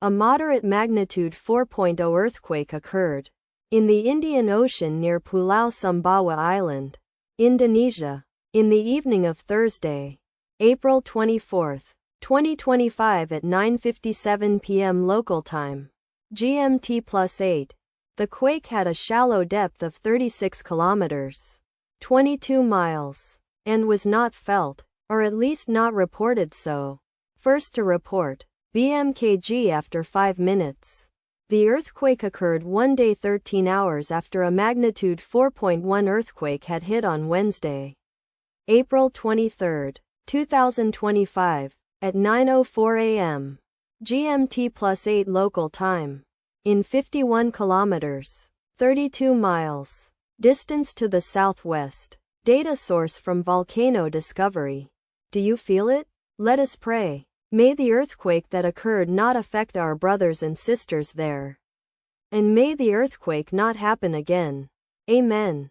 A moderate magnitude 4.0 earthquake occurred in the Indian Ocean near Pulau Sumbawa Island, Indonesia, in the evening of Thursday, April 24, 2025 at 9:57 p.m. local time, GMT+8. The quake had a shallow depth of 36 kilometers, 22 miles, and was not felt, or at least not reported so. First to report, BMKG after 5 minutes. The earthquake occurred 1 day 13 hours after a magnitude 4.1 earthquake had hit on Wednesday, April 23, 2025, at 9:04 a.m. GMT+8 local time, in 51 kilometers, 32 miles, distance to the southwest. Data source from Volcano Discovery. Do you feel it? Let us pray. May the earthquake that occurred not affect our brothers and sisters there. And may the earthquake not happen again. Amen.